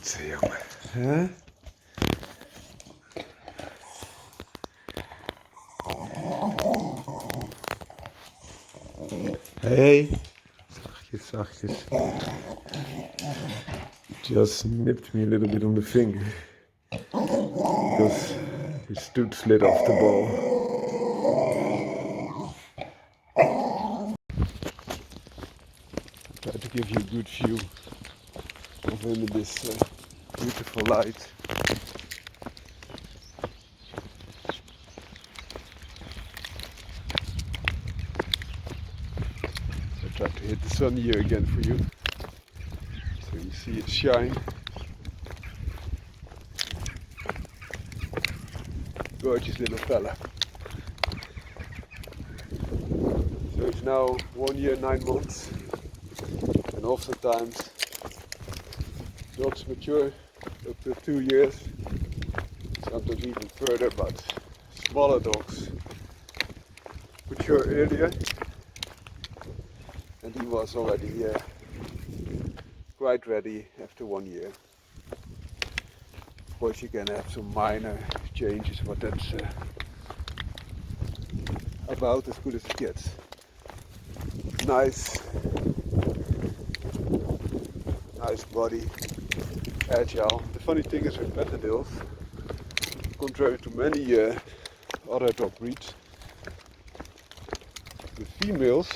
Poetsen, jongen. Huh? Hey. Zachtjes, zachtjes. Just nipped me a little bit on the finger. Because his tooth slid off the ball. Try to give you a good view of him in this beautiful light. I try to hit the sun here again for you, so you see it shine. Gorgeous little fella. So he's now 1 year, 9 months, and oftentimes dogs mature up to 2 years, sometimes even further, but smaller dogs mature earlier, and he was already quite ready after 1 year. Of course you can have some minor changes, but that's about as good as it gets. Nice body, agile. The funny thing is with Patterdales, contrary to many other dog breeds, the females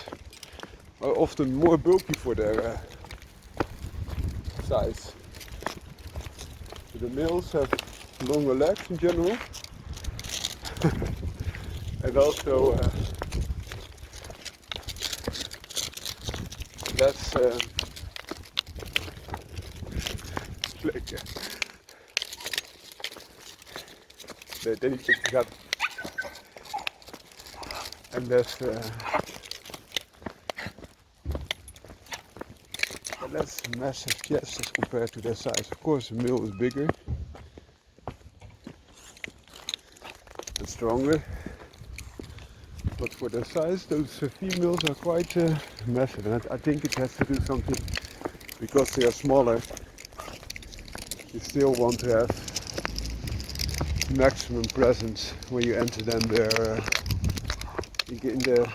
are often more bulky for their size. So the males have longer legs in general, and also less flikken. Then he picks it up, and less massive chest as compared to their size. Of course, the male is bigger and stronger, but for their size, those females are quite massive. And I think it has to do something because they are smaller. You still want to have maximum presence when you enter them there in the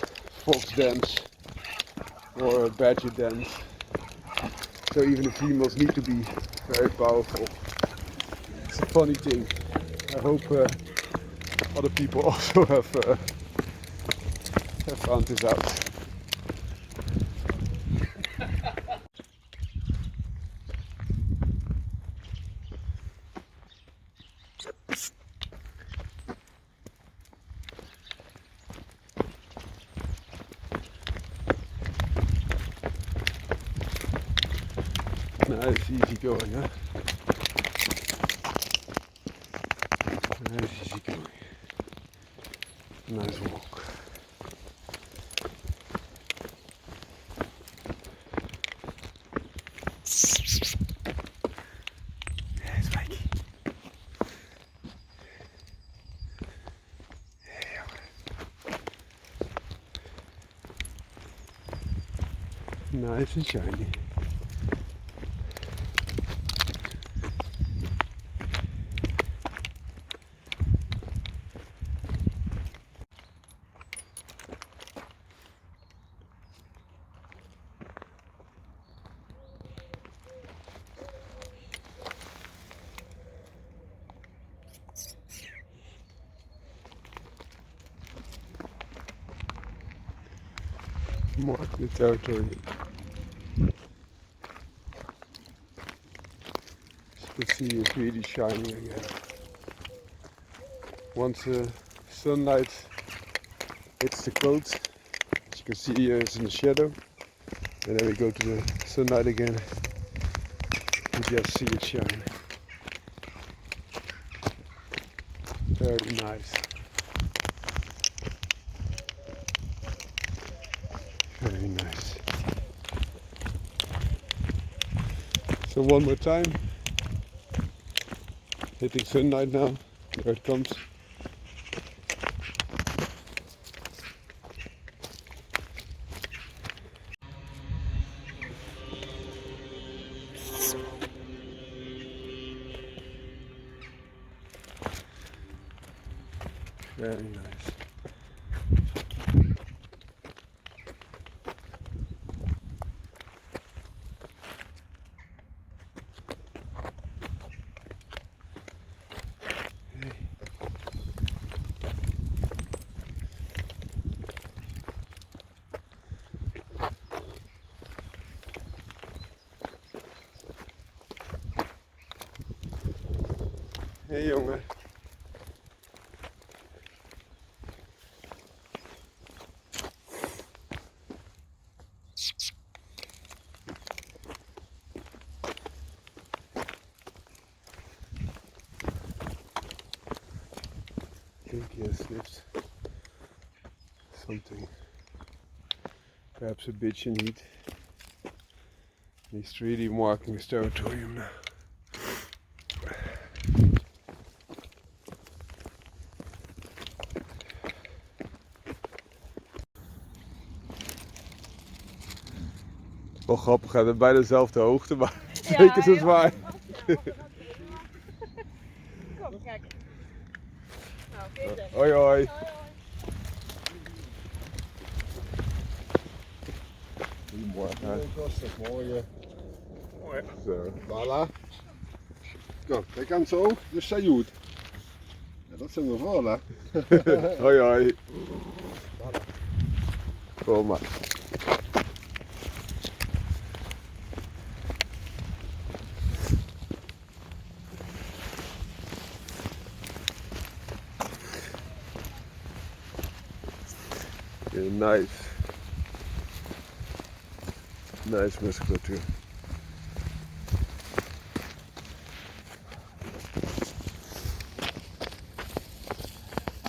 fox dens or badger dens. So even the females need to be very powerful. It's a funny thing. I hope other people also have found this out. Nice, easy going, huh? Nice, easy going. Nice walk. Hey, Spikey. Hey, jongen. Nice and shiny. Mark the territory. As you can see, it's really shining again. Once the sunlight hits the coat, as you can see here, it's in the shadow. And then we go to the sunlight again. You just see it shine. Very nice. Very nice. So one more time. Hitting sunlight now. There it comes. Very nice. Hey jongen. I think he has sniffed something. Perhaps a bitch in heat. He's really marking his territorium now. Wel grappig, hè? Bijna dezelfde hoogte, maar zeker zo zwaar. Kom, kijk. Nou, kijk dan. Hoi hoi. Goedemorgen. Mooi. Zo. Voilà. Kijk, kijk aan zo, dus sajoed. Ja, dat zijn we voilà. Hoi hoi. Kom maar. Yeah, nice. Nice musculature.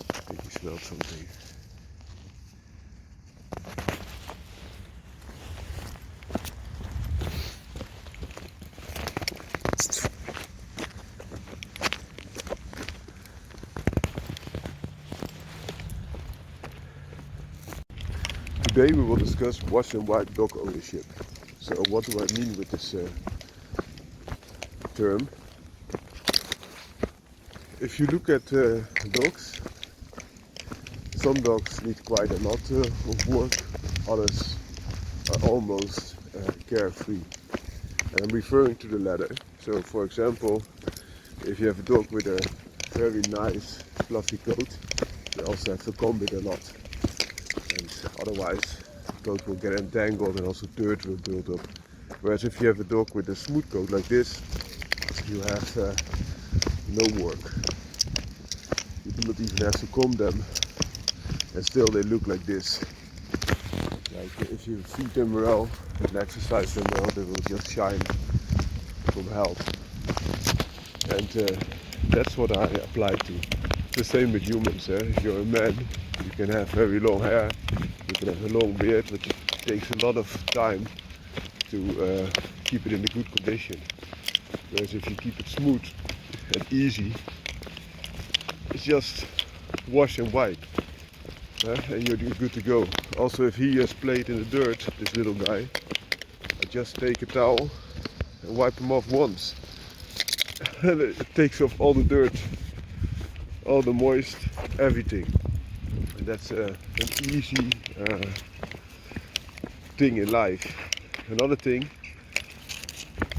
I think he smelled something. Today we will discuss wash and wipe dog ownership. So what do I mean with this term? If you look at dogs, some dogs need quite a lot of work, others are almost carefree. And I'm referring to the latter. So for example, if you have a dog with a very nice fluffy coat, you also have to comb it a lot. And otherwise the coat will get entangled and also dirt will build up. Whereas if you have a dog with a smooth coat like this, you have no work. You do not even have to comb them and still they look like this. Like if you feed them well and exercise them well, they will just shine from health. And that's what I apply to. The same with humans. If you're a man, you can have very long hair, you can have a long beard, but it takes a lot of time to keep it in a good condition. Whereas if you keep it smooth and easy, it's just wash and wipe. And you're good to go. Also, if he has played in the dirt, this little guy, I just take a towel and wipe him off once. And it takes off all the dirt, all the moist, everything. And that's an easy thing in life. Another thing,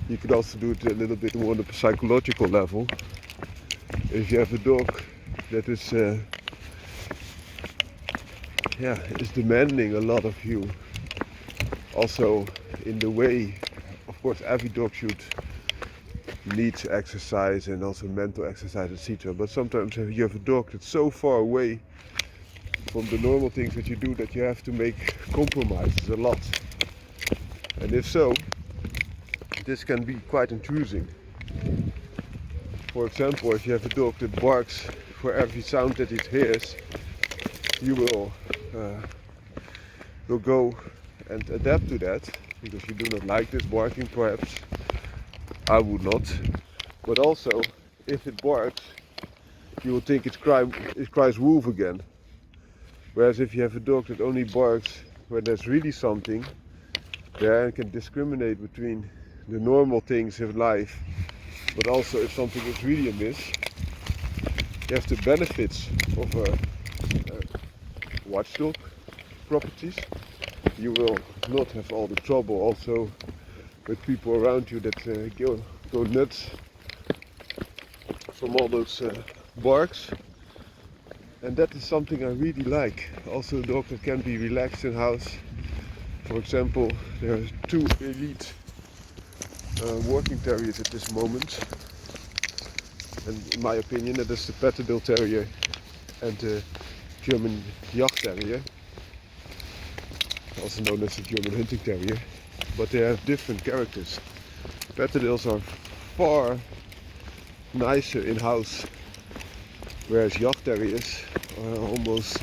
you could also do it a little bit more on the psychological level. If you have a dog that is demanding a lot of you, also in the way, of course every dog should needs exercise and also mental exercise, etc. But sometimes you have a dog that's so far away from the normal things that you do that you have to make compromises a lot. And if so, this can be quite intruding. For example, if you have a dog that barks for every sound that it hears, you will go and adapt to that because you do not like this barking perhaps. I would not. But also, if it barks, you will think it cries wolf again. Whereas if you have a dog that only barks when there's really something there and can discriminate between the normal things of life, but also if something is really amiss, you have the benefits of watchdog properties. You will not have all the trouble also with people around you that go nuts from all those barks. And that is something I really like. Also a dog that can be relaxed in house. For example, there are two elite working terriers at this moment. And in my opinion, that is the Patterdale Terrier and the German Yacht Terrier, also known as the German Hunting Terrier. But they have different characters. Patterdales are far nicer in house, whereas Yacht Terriers are almost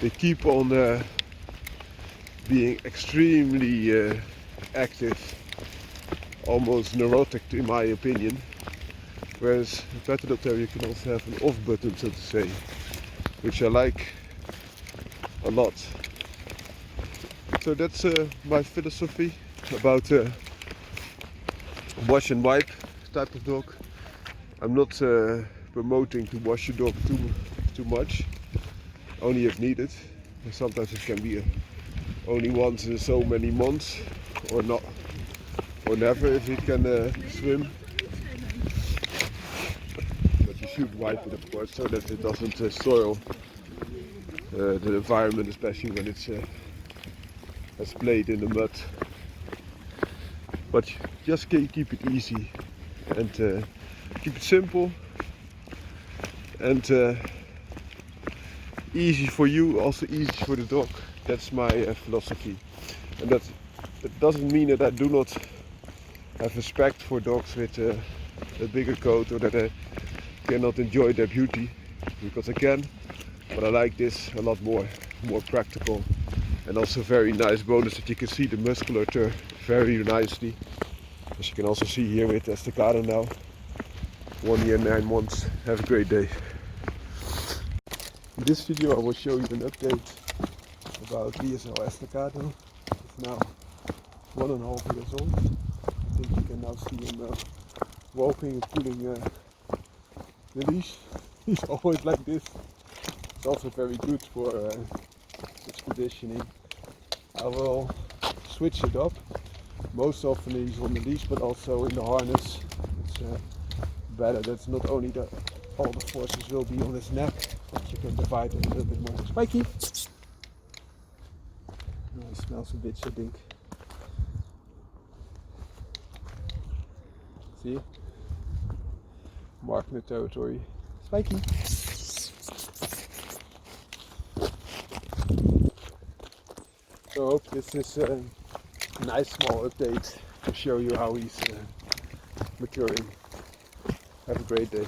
they keep on being extremely active, almost neurotic in my opinion, whereas a Patterdale Terrier can also have an off button, so to say, which I like a lot. So that's my philosophy about wash and wipe type of dog. I'm not promoting to wash your dog too much, only if needed. And sometimes it can be only once in so many months, or not, or never if it can swim. But you should wipe it, of course, so that it doesn't soil the environment, especially when it's has played in the mud. But just keep it easy and keep it simple and easy for you, also easy for the dog. That's my philosophy. And that doesn't mean that I do not have respect for dogs with a bigger coat, or that I cannot enjoy their beauty, because I can, but I like this a lot more practical. And also very nice bonus that you can see the musculature very nicely, as you can also see here with Estacado now. 1 year 9 months. Have a great day. In this video I will show you an update about DSL Estacado. It's now 1.5 years old. I think you can now see him walking and pulling the leash. He's always like this. It's also very good for its conditioning. I will switch it up. Most often he's on the leash, but also in the harness. It's better. That's not only that all the forces will be on his neck, but you can divide it a little bit more. Spiky! Oh, he smells a bitch, I think. See? Marking the territory. Spiky! So I hope this is a nice small update to show you how he's maturing. Have a great day.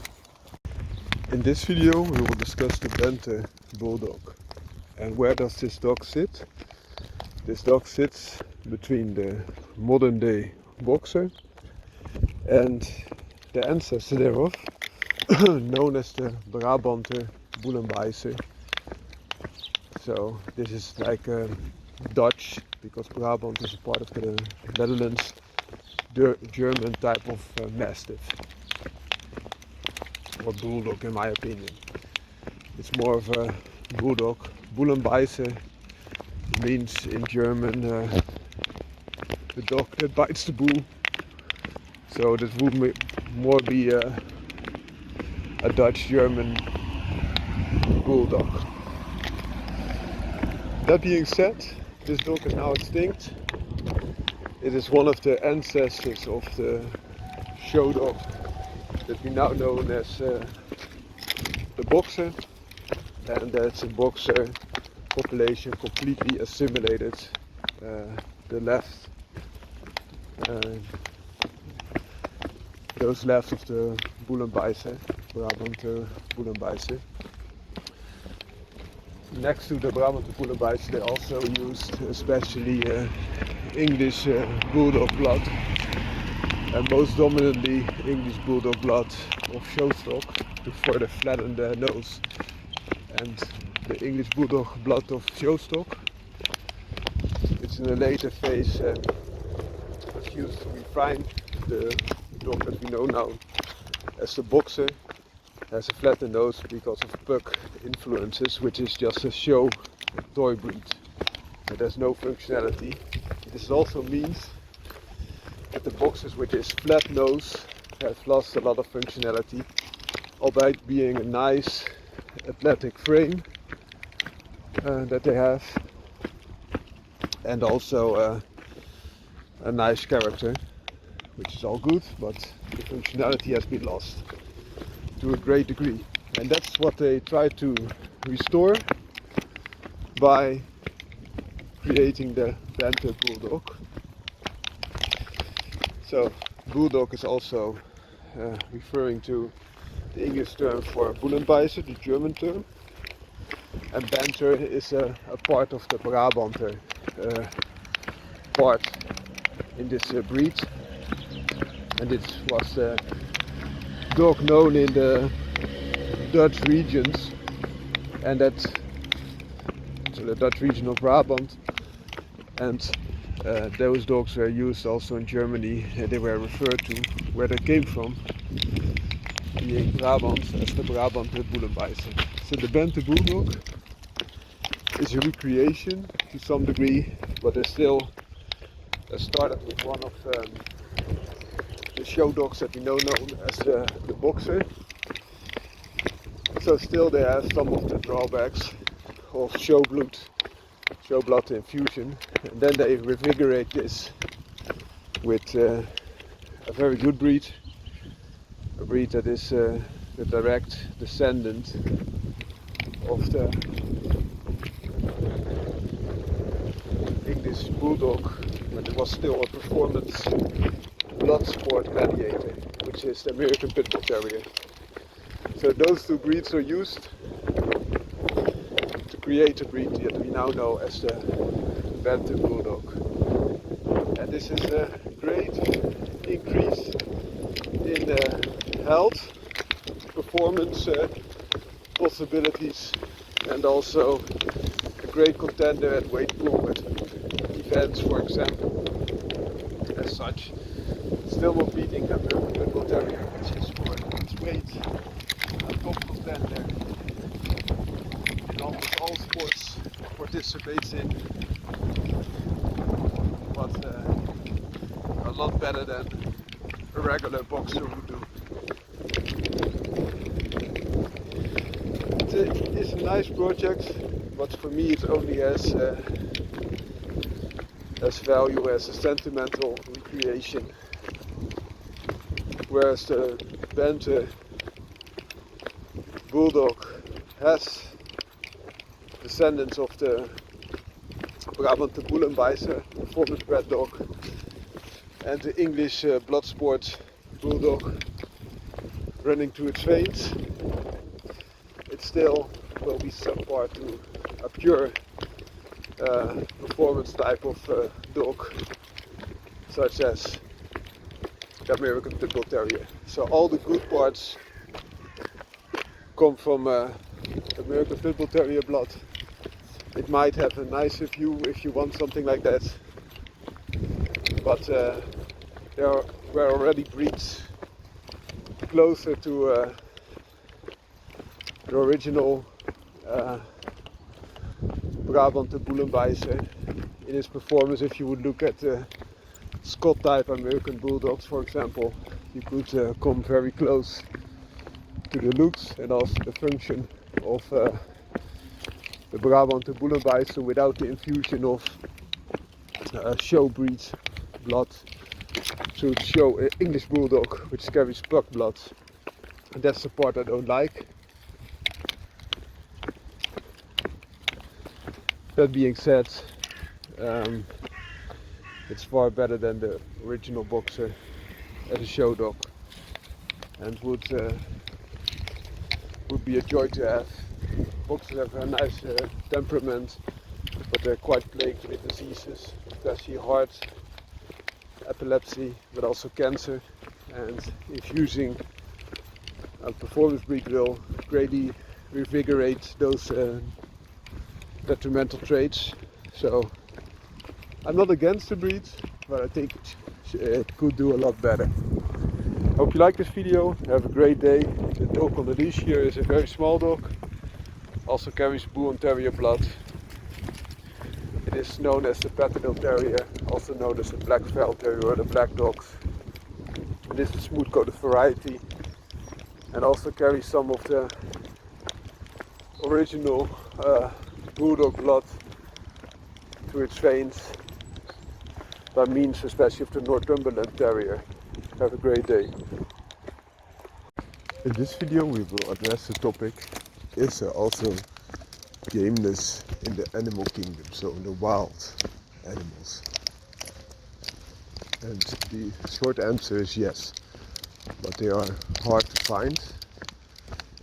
In this video we will discuss the Banter Bulldog. And where does this dog sit? This dog sits between the modern day boxer and the ancestor thereof, known as the Brabanter Bullenbeißer. So this is like Dutch, because Brabant is a part of the Netherlands, German type of Mastiff, or Bulldog in my opinion. It's more of a Bulldog. Bullenbeißer means in German the dog that bites the bull. So this would more be a Dutch-German Bulldog. That being said, this dog is now extinct. It is one of the ancestors of the show dog that we now know as the boxer, and that's a boxer population completely assimilated the left, those left of the Bullenbeißer, Brabanter Bullenbeißer. Next to the Brabanter Bullenbeißer they also used especially English Bulldog blood, and most dominantly English Bulldog blood of show stock to further flatten the nose. And the English Bulldog blood of show stock, it's in a later phase was used to refine the dog that we know now as the boxer, has a flatter nose because of puck influences, which is just a show toy breed. So there's no functionality. This also means that the boxers with this flat nose have lost a lot of functionality, albeit being a nice athletic frame that they have, and also a nice character, which is all good, but the functionality has been lost to a great degree. And that's what they try to restore by creating the Banter Bulldog. So Bulldog is also referring to the English term for Bullenbeißer, the German term. And Banter is a part of the Brabanter part in this breed. And it was a dog known in the Dutch regions, and that's so the Dutch region of Brabant. And those dogs were used also in Germany. They were referred to where they came from, being Brabant, as the Brabanter Bullenbeißer. So the Banter Bulldog is a recreation to some degree, but they still started with one of the show dogs that we know known as the boxer. So still they have some of the drawbacks of show blood infusion, and then they revigorate this with a very good breed, a breed that is the direct descendant of the English Bulldog when it was still a performance blood sport gladiator, which is the American Pit Bull Terrier. So those two breeds are used to create a breed that we now know as the Banter Bulldog. And this is a great increase in health, performance possibilities, and also a great contender at weight pull at events, for example. As such, still not beating the American Pit Bull Terrier, which is for its weight a top contender in almost all sports it participates in, but a lot better than a regular boxer would do. It's a nice project, but for me it only has value as a sentimental recreation, whereas the Banter Bulldog has descendants of the Brabanter Bullenbeißer, performance bred dog, and the English blood sport Bulldog running through its veins. It still will be subpar to a pure performance type of dog, such as the American Pit Bull Terrier. So all the good parts come from American Pit Bull Terrier blood. It might have a nicer view if you want something like that, but there were already breeds closer to the original Brabanter Bullenbeißer in his performance. If you would look at Scott type American Bulldogs, for example, you could come very close to the looks and also the function of the Brabanter Bullenbeißer without the infusion of show breed blood to the show English Bulldog, which carries puck blood. And that's the part I don't like. That being said, it's far better than the original boxer as a show dog, and would be a joy to have. Boxers have a nice temperament, but they're quite plagued with diseases, especially heart, epilepsy, but also cancer. And infusing a performance breed will greatly revigorate those detrimental traits. So I'm not against the breed, but I think it could do a lot better. Hope you like this video. Have a great day. The dog on the leash here is a very small dog. Also carries Bull and Terrier blood. It is known as the Patterdale Terrier, also known as the Black Veil Terrier or the Black Dogs. It is a smooth-coated variety and also carries some of the original Bulldog blood through its veins, by means especially of the Northumberland Terrier. Have a great day. In this video we will address the topic: is there also gameness in the animal kingdom, so in the wild animals? And the short answer is yes, but they are hard to find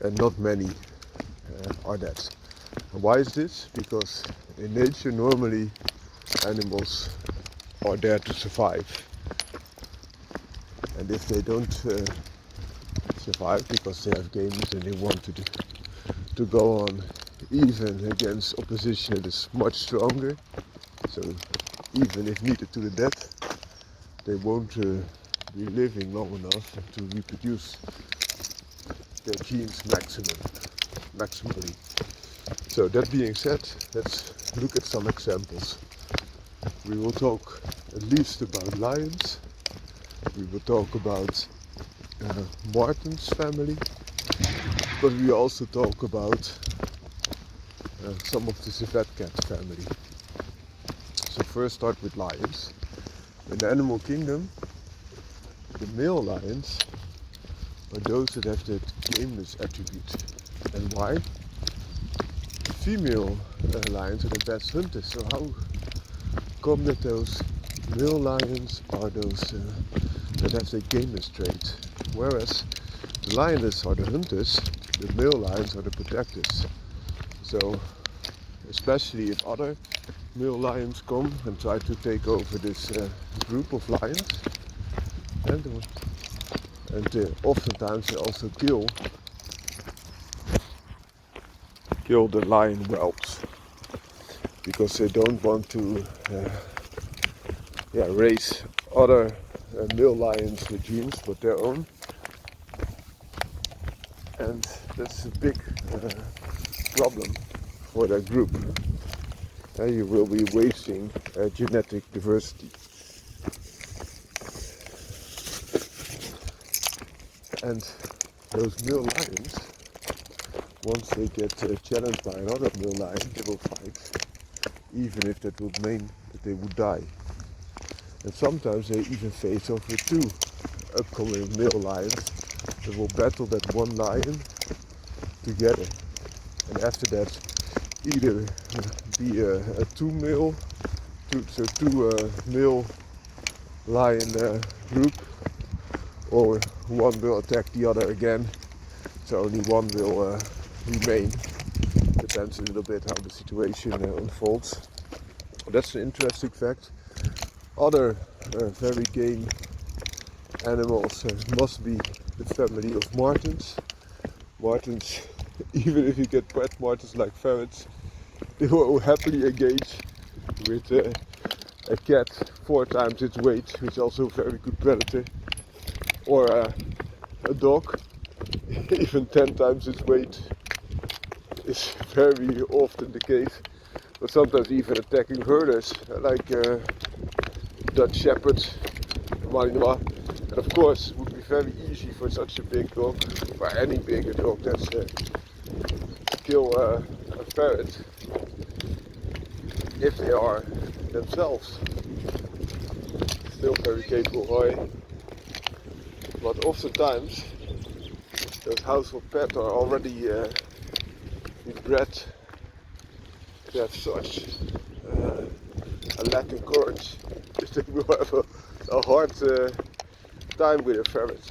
and not many are that. And why is this? Because in nature normally animals are there to survive, and if they don't survive because they have gameness and they want to go on even against opposition that is much stronger, so even if needed to the death, they won't be living long enough to reproduce their genes maximally. So that being said, let's look at some examples. We will talk at least about lions. We will talk about Martin's family, but we also talk about some of the civet cat family. So first start with lions. In the animal kingdom, the male lions are those that have that gameness attribute. And why? The female lions are the best hunters. So how come that those male lions are those that have the gameness trait, whereas the lioness are the hunters, the male lions are the protectors? So especially if other male lions come and try to take over this group of lions, and oftentimes they also kill the lion whelps, because they don't want to raise other male lions with genes but their own, and that's a big problem for that group. You will be wasting genetic diversity. And those male lions, once they get challenged by another male lion, they will fight, even if that would mean that they would die. And sometimes they even face off with two upcoming male lions that will battle that one lion together. And after that, either be a two male lion group, or one will attack the other again, so only one will remain. Depends a little bit how the situation unfolds. That's an interesting fact. Other very game animals must be the family of martens. Martens, even if you get pet martens like ferrets, they will happily engage with a cat 4 times its weight, which is also a very good predator, or a dog even 10 times its weight is very often the case, but sometimes even attacking herders like Dutch shepherds, Malinois. And of course it would be very easy for such a big dog, or any bigger dog, that's to kill a ferret if they are themselves still very capable, right? But oftentimes those household pets are already bred to have such a lack in courage that they will have a hard time with a ferret.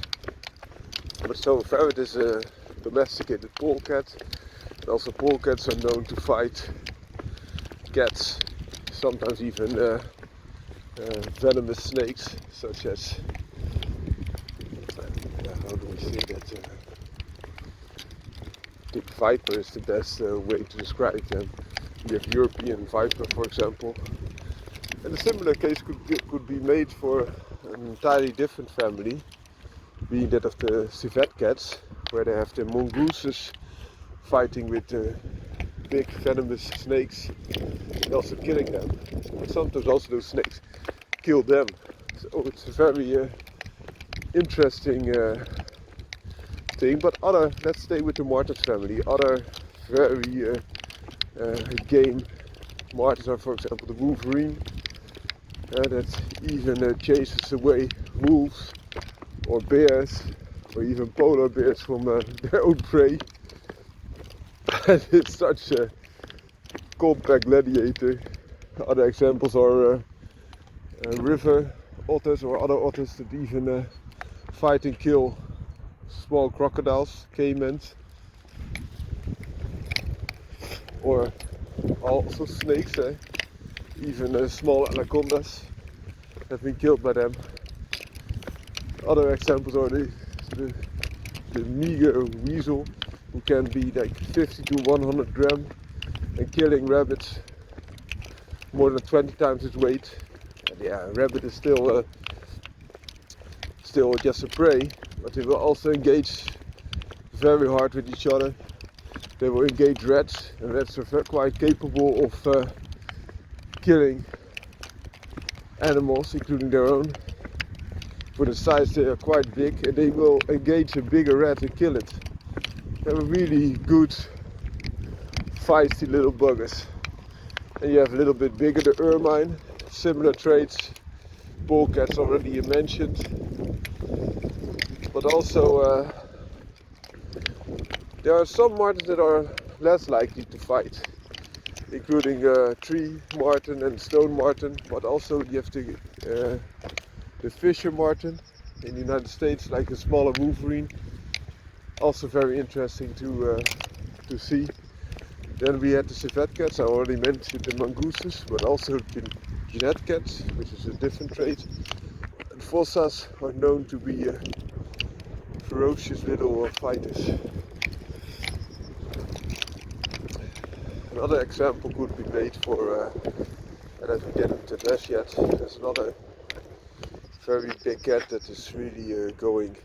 But so a ferret is a domesticated polecat, and also polecats are known to fight cats, sometimes even venomous snakes, such as how do we say that? I think viper is the best way to describe them. We have European viper, for example, and a similar case could be made for an entirely different family, being that of the civet cats, where they have the mongooses fighting with the big venomous snakes and also killing them. But sometimes also those snakes kill them. So it's a very interesting thing. But let's stay with the martens family. Other very game martens are, for example, the wolverine that even chases away wolves or bears or even polar bears from their own prey. And it's such a compact gladiator. Other examples are river otters or other otters that even fight and kill small crocodiles, caimans, or also snakes. Even small anacondas have been killed by them. Other examples are the meager weasel, who can be like 50 to 100 grams and killing rabbits more than 20 times its weight. And yeah, a rabbit is still just a prey, but they will also engage very hard with each other. They will engage rats, and rats are quite capable of killing animals, including their own. For the size, they are quite big, and they will engage a bigger rat and kill it. They are really good, feisty little buggers. And you have a little bit bigger, the ermine, similar traits. Polecats already mentioned, but also there are some martens that are less likely to fight, including tree marten and stone marten, but also you have the fisher marten in the United States, like a smaller wolverine, also very interesting to see. Then we had the civet cats, I already mentioned the mongooses, but also the genet cats, which is a different trait. And fossas are known to be ferocious little fighters. Another example could be made for, and as we didn't address yet, there's another very big cat that is really going.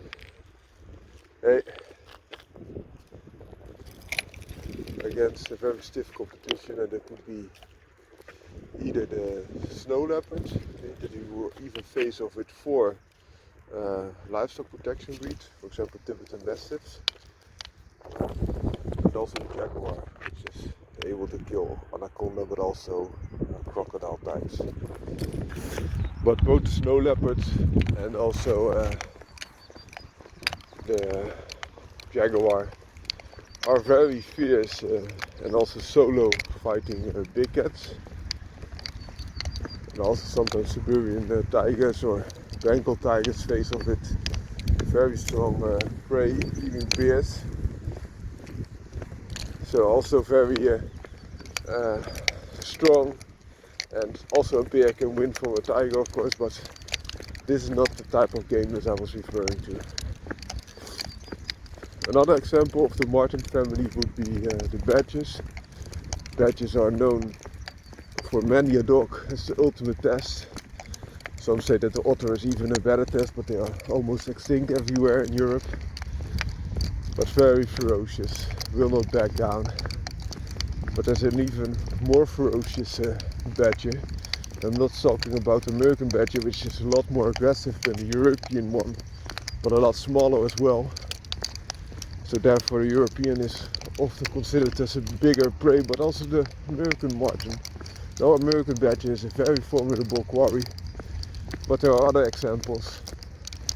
Hey. Against a very stiff competition, and it could be either the snow leopard that you will even face off with 4 livestock protection breeds, for example Tibetan Mastiffs, and also the jaguar, which is able to kill anaconda but also crocodile types. But both the snow leopards and also the jaguar are very fierce and also solo fighting big cats, and also sometimes Siberian tigers or Bengal tigers face off with very strong prey, even bears. So also very strong, and also a bear can win from a tiger, of course, but this is not the type of gameness I was referring to. Another example of the marten family would be the badgers. Badgers are known for many a dog as the ultimate test. Some say that the otter is even a better test, but they are almost extinct everywhere in Europe. But very ferocious, will not back down. But there's an even more ferocious badger. I'm not talking about the American badger, which is a lot more aggressive than the European one, but a lot smaller as well. So therefore the European is often considered as a bigger prey, but also the American marten. The American badger is a very formidable quarry, but there are other examples,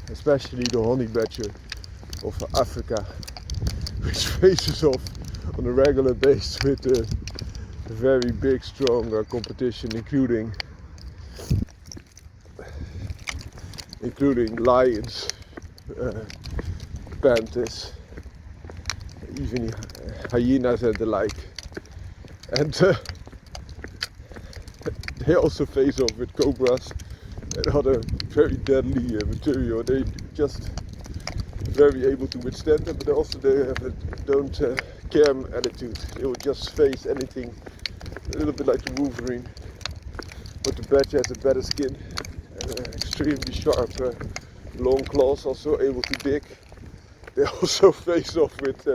especially the honey badger of Africa, which faces off on a regular basis with a very big, strong competition, including lions, panthers, even hyenas and the like. And they also face off with cobras and other very deadly material. They just very able to withstand them, but also they have a don't care attitude. They will just face anything, a little bit like the wolverine. But the badger has a better skin and extremely sharp long claws, also able to dig. They also face off with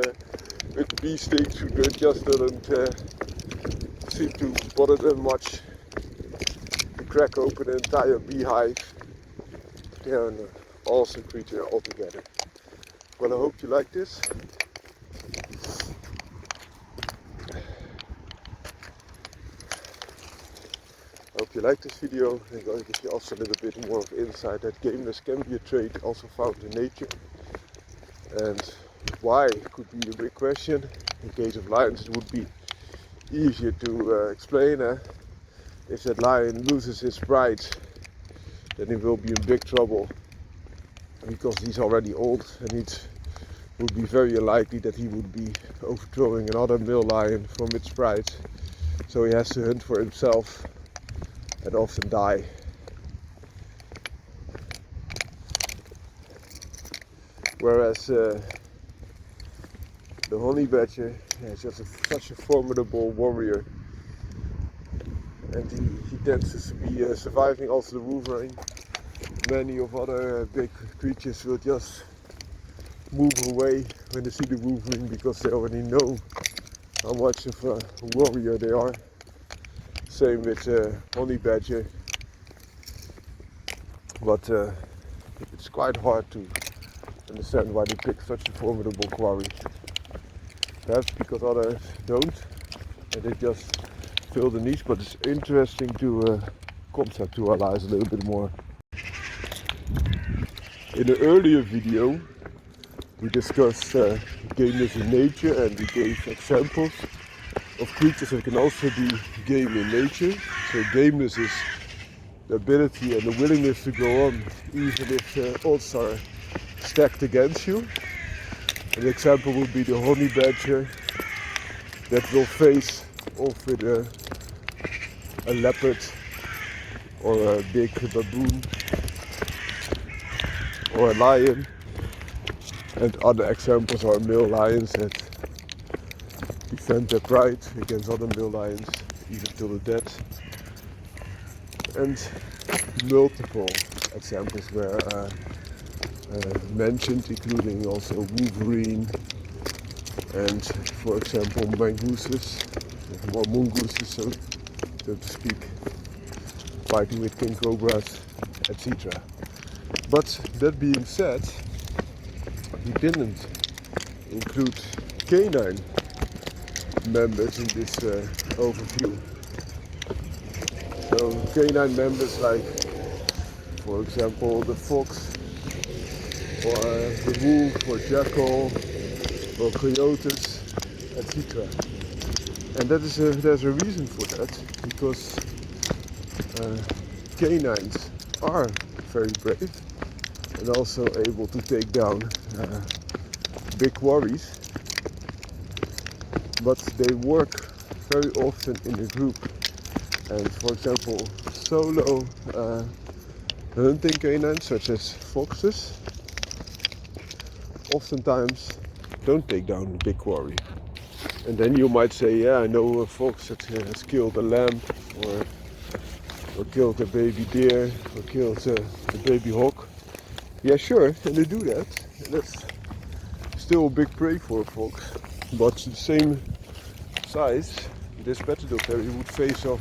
bee stings, which just doesn't seem to bother them much. To crack open an entire beehive. They're an awesome creature altogether. Well, I hope you like this. I hope you like this video. I'm going to give you also a little bit more of insight that gameness can be a trait also found in nature. And why could be a big question. In case of lions it would be easier to explain. If that lion loses his pride, then he will be in big trouble. Because he's already old and it would be very unlikely that he would be overthrowing another male lion from its pride. So he has to hunt for himself and often die. Whereas the honey badger is just such a formidable warrior, and he tends to be surviving also the wolverine. Many of other big creatures will just move away when they see the wolverine because they already know how much of a warrior they are. Same with honey badger, but it's quite hard to understand why they pick such a formidable quarry. Perhaps because others don't, and they just fill the niche, but it's interesting to conceptualize a little bit more. In an earlier video we discussed gameness in nature, and we gave examples of creatures that can also be game in nature. So gameness is the ability and the willingness to go on even if odds are stacked against you. An example would be the honey badger that will face off with a leopard or a big baboon or a lion. And other examples are male lions that defend their pride against other male lions, even till the death. And multiple examples were mentioned, including also wolverine and, for example, mongooses, so to speak, fighting with king cobras, etc. But that being said, he didn't include canine members in this overview. So canine members like, for example, the fox, or the wolf, or jackal, or coyotes, etc. And there's a reason for that, because canines are very brave and also able to take down big quarries, but they work very often in a group. And for example, solo hunting canines such as foxes oftentimes don't take down a big quarry. And then you might say, yeah, I know a fox that has killed a lamb, or killed a baby deer, or killed a baby hawk. Yeah, sure, and they do that. And that's still a big prey for a fox. But the same size, this Patterdale terrier would face off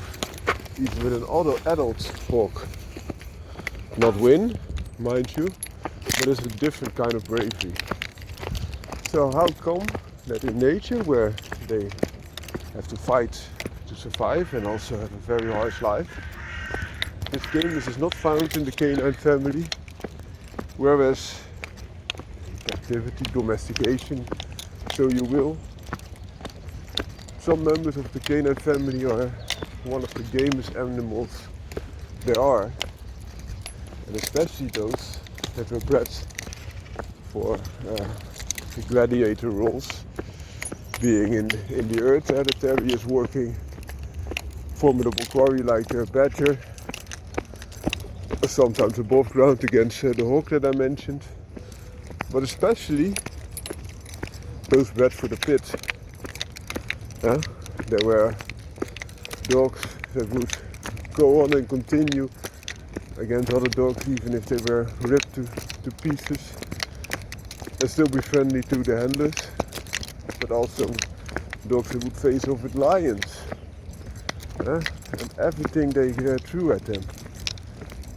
even with an adult hawk. Not win, mind you, but it's a different kind of bravery. So how come that in nature, where they have to fight to survive and also have a very harsh life, this gameness is not found in the canine family, whereas captivity, domestication, so you will, some members of the canine family are one of the gamest animals there are, and especially those that were bred for the gladiator roles, being in the earth. The terrier is working formidable quarry like a badger, sometimes above ground against the hawk that I mentioned, but especially those bred for the pit. There were dogs that would go on and continue against other dogs even if they were ripped to pieces and still be friendly to the handlers, but also dogs that would face off with lions and everything they threw at them.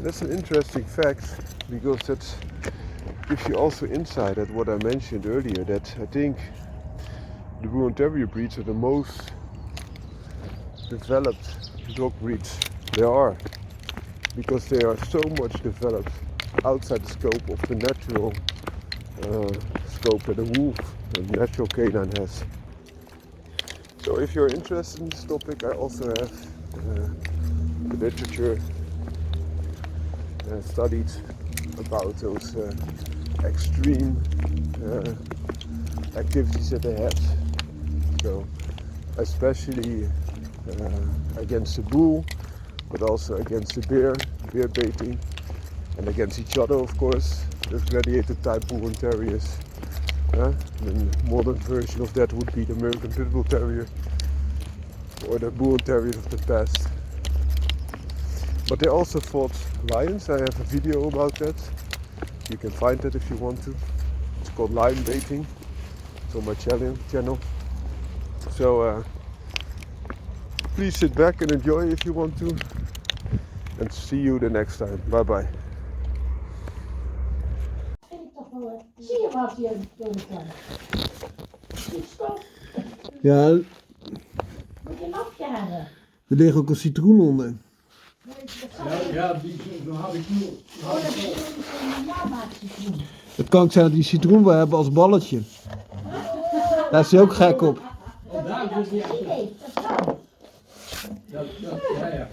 That's an interesting fact, because that gives you also insight at what I mentioned earlier, that I think the Bull and Terrier breeds are the most developed dog breeds there are, because they are so much developed outside the scope of the natural scope that a wolf, a natural canine, has. So if you're interested in this topic, I also have the literature studied about those extreme activities that they had. So especially against the bull, but also against the bear baiting, and against each other, of course. There's gladiator type Bull and Terriers. The modern version of that would be the American Pit Bull Terrier or the Bull and Terriers of the past. But they also fought lions. I have a video about that. You can find that if you want to. It's called lion baiting. It's on my channel. So please sit back and enjoy if you want to. And see you the next time. Bye bye. Zie je wat je doen kan? Ja, Moet je hem afjagen? er ligt ook een citroen onder. Ja, die had ik nu. Oh, dat is een mama-citroen. Het kan ook zijn dat die citroen wil hebben als balletje. Daar is hij ook gek op. Nee, dat kan. Ja.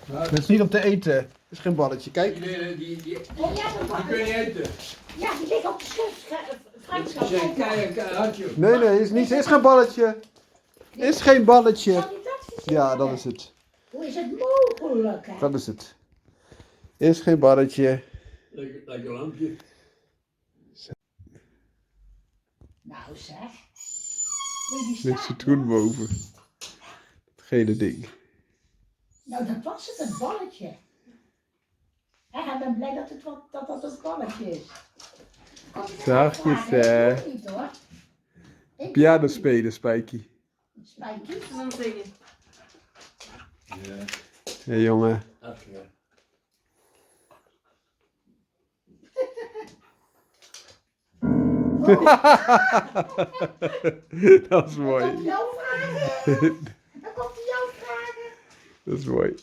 Dat is niet om te eten. Dat is geen balletje. Kijk. Nee, die Oh, ja, dat kun je niet eten. Ja, die ligt op de schrift. Frank, Nee, is geen balletje. Is geen balletje. Zou je dat gezien Ja, hebben? dat is het. Hoe is het mogelijk, hè? Dat is het. Is geen balletje. Lekker lampje. Nou zeg. Moet je die Met staan, citroen hoor. boven. Het gele ding. Nou, dat was het, een balletje. Ik ben blij dat dat een balletje is. Zachtjes, Ik niet, hoor. Piano spelen, Spijkie. Spijkie. Dan zingen. Ja. Hé jongen. Dat is mooi. Dan komt hij jou vragen. Dat is mooi.